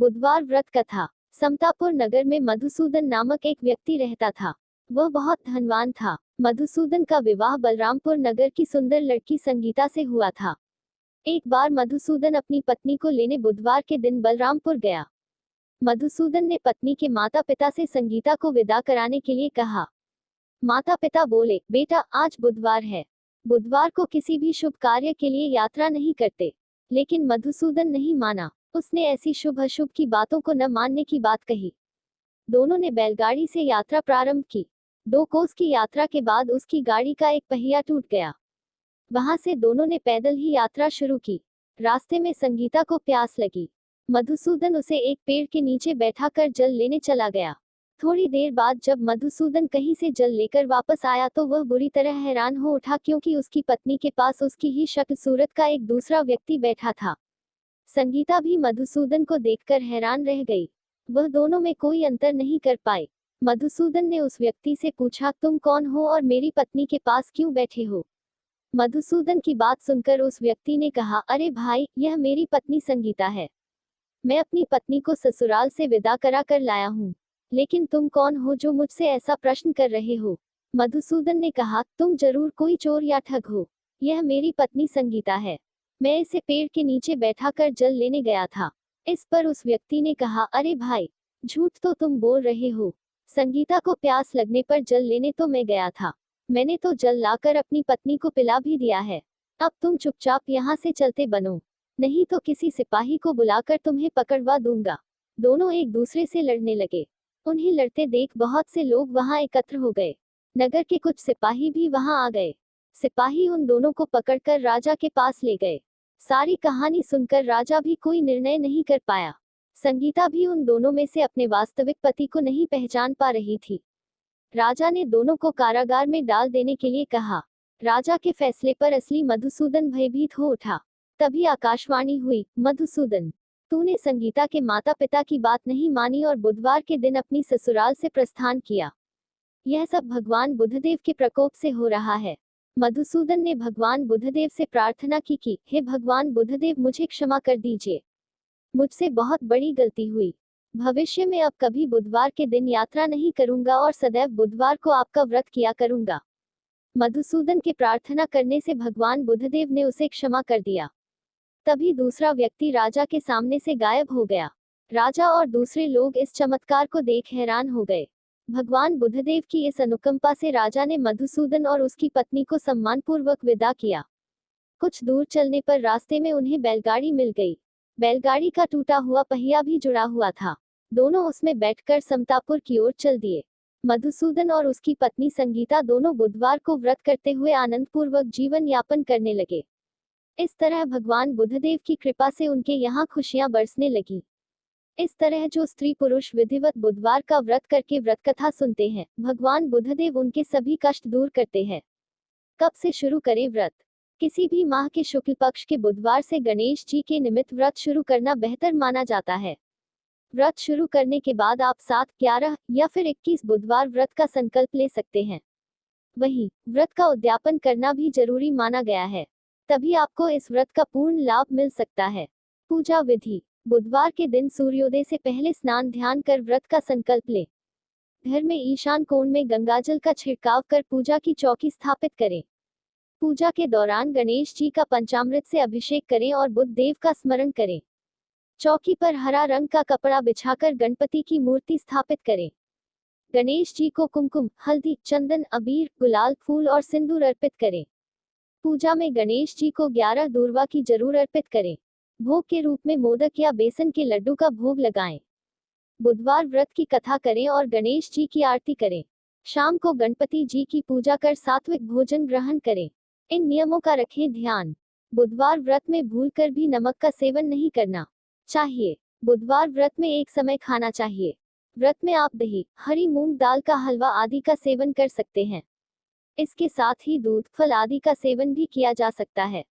बुधवार व्रत कथा। समतापुर नगर में मधुसूदन नामक एक व्यक्ति रहता था। वह बहुत धनवान था। मधुसूदन का विवाह बलरामपुर नगर की सुंदर लड़की संगीता से हुआ था। एक बार मधुसूदन अपनी पत्नी को लेने बुधवार के दिन बलरामपुर गया। मधुसूदन ने पत्नी के माता पिता से संगीता को विदा कराने के लिए कहा। माता पिता बोले, बेटा आज बुधवार है, बुधवार को किसी भी शुभ कार्य के लिए यात्रा नहीं करते। लेकिन मधुसूदन नहीं माना। उसने ऐसी शुभ अशुभ की बातों को न मानने की बात कही। दोनों ने बैलगाड़ी से यात्रा प्रारंभ की। 2 कोस की यात्रा के बाद उसकी गाड़ी का एक पहिया टूट गया। वहां से दोनों ने पैदल ही यात्रा शुरू की। रास्ते में संगीता को प्यास लगी। मधुसूदन उसे एक पेड़ के नीचे बैठाकर जल लेने चला गया। थोड़ी देर बाद जब मधुसूदन कहीं से जल लेकर वापस आया तो वह बुरी तरह हैरान हो उठा, क्योंकि उसकी पत्नी के पास उसकी ही शक्ल सूरत का एक दूसरा व्यक्ति बैठा था। संगीता भी मधुसूदन को देखकर हैरान रह गई। वह दोनों में कोई अंतर नहीं कर पाए। मधुसूदन ने उस व्यक्ति से पूछा, तुम कौन हो और मेरी पत्नी के पास क्यों बैठे हो? मधुसूदन की बात सुनकर उस व्यक्ति ने कहा, अरे भाई, यह मेरी पत्नी संगीता है। मैं अपनी पत्नी को ससुराल से विदा करा कर लाया हूँ। लेकिन तुम कौन हो जो मुझसे ऐसा प्रश्न कर रहे हो? मधुसूदन ने कहा, तुम जरूर कोई चोर या ठग हो। यह मेरी पत्नी संगीता है। मैं इसे पेड़ के नीचे बैठाकर जल लेने गया था। इस पर उस व्यक्ति ने कहा, अरे भाई, झूठ तो तुम बोल रहे हो। संगीता को प्यास लगने पर जल लेने तो मैं गया था। मैंने तो जल लाकर अपनी पत्नी को पिला भी दिया है। अब तुम चुपचाप यहाँ से चलते बनो, नहीं तो किसी सिपाही को बुलाकर तुम्हें पकड़वा दूंगा। दोनों एक दूसरे से लड़ने लगे। उन्हें लड़ते देख बहुत से लोग वहां एकत्र हो गए। नगर के कुछ सिपाही भी वहां आ गए। सिपाही उन दोनों को पकड़कर राजा के पास ले गए। सारी कहानी सुनकर राजा भी कोई निर्णय नहीं कर पाया। संगीता भी उन दोनों में से अपने वास्तविक पति को नहीं पहचान पा रही थी। राजा ने दोनों को कारागार में डाल देने के लिए कहा। राजा के फैसले पर असली मधुसूदन भयभीत हो उठा। तभी आकाशवाणी हुई, मधुसूदन, तूने संगीता के माता पिता की बात नहीं मानी और बुधवार के दिन अपनी ससुराल से प्रस्थान किया। यह सब भगवान बुधदेव के प्रकोप से हो रहा है। मधुसूदन ने भगवान बुधदेव से प्रार्थना की कि हे भगवान बुधदेव, मुझे क्षमा कर दीजिए। मुझसे बहुत बड़ी गलती हुई। भविष्य में अब कभी बुधवार के दिन यात्रा नहीं करूंगा और सदैव बुधवार को आपका व्रत किया करूंगा। मधुसूदन के प्रार्थना करने से भगवान बुधदेव ने उसे क्षमा कर दिया। तभी दूसरा व्यक्ति राजा के सामने से गायब हो गया। राजा और दूसरे लोग इस चमत्कार को देख हैरान हो गए। भगवान बुधदेव की इस अनुकंपा से राजा ने मधुसूदन और उसकी पत्नी को सम्मानपूर्वक विदा किया। कुछ दूर चलने पर रास्ते में उन्हें बैलगाड़ी मिल गई। बैलगाड़ी का टूटा हुआ पहिया भी जुड़ा हुआ था। दोनों उसमें बैठकर समतापुर की ओर चल दिए। मधुसूदन और उसकी पत्नी संगीता दोनों बुधवार को व्रत करते हुए आनंदपूर्वक जीवन यापन करने लगे। इस तरह भगवान बुधदेव की कृपा से उनके यहाँ खुशियां बरसने लगी। इस तरह जो स्त्री पुरुष विधिवत बुधवार का व्रत करके व्रत कथा सुनते हैं, भगवान बुधदेव उनके सभी कष्ट दूर करते हैं। कब से शुरू करें व्रत? किसी भी माह के शुक्ल पक्ष के बुधवार से गणेश जी के निमित्त व्रत शुरू करना बेहतर माना जाता है। व्रत शुरू करने के बाद आप 7, 11 या फिर 21 बुधवार व्रत का संकल्प ले सकते हैं। वहीं व्रत का उद्यापन करना भी जरूरी माना गया है। तभी आपको इस व्रत का पूर्ण लाभ मिल सकता है। पूजा विधि। बुधवार के दिन सूर्योदय से पहले स्नान ध्यान कर व्रत का संकल्प लें। घर में ईशान कोण में गंगाजल का छिड़काव कर पूजा की चौकी स्थापित करें। पूजा के दौरान गणेश जी का पंचामृत से अभिषेक करें और बुध देव का स्मरण करें। चौकी पर हरा रंग का कपड़ा बिछाकर गणपति की मूर्ति स्थापित करें। गणेश जी को कुमकुम, हल्दी, चंदन, अबीर, गुलाल, फूल और सिंदूर अर्पित करें। पूजा में गणेश जी को 11 दूर्वा की जरूर अर्पित करें। भोग के रूप में मोदक या बेसन के लड्डू का भोग लगाएं। बुधवार व्रत की कथा करें और गणेश जी की आरती करें। शाम को गणपति जी की पूजा कर सात्विक भोजन ग्रहण करें। इन नियमों का रखें ध्यान। बुधवार व्रत में भूलकर भी नमक का सेवन नहीं करना चाहिए। बुधवार व्रत में एक समय खाना चाहिए। व्रत में आप दही, हरी मूंग दाल का हलवा आदि का सेवन कर सकते हैं। इसके साथ ही दूध, फल आदि का सेवन भी किया जा सकता है।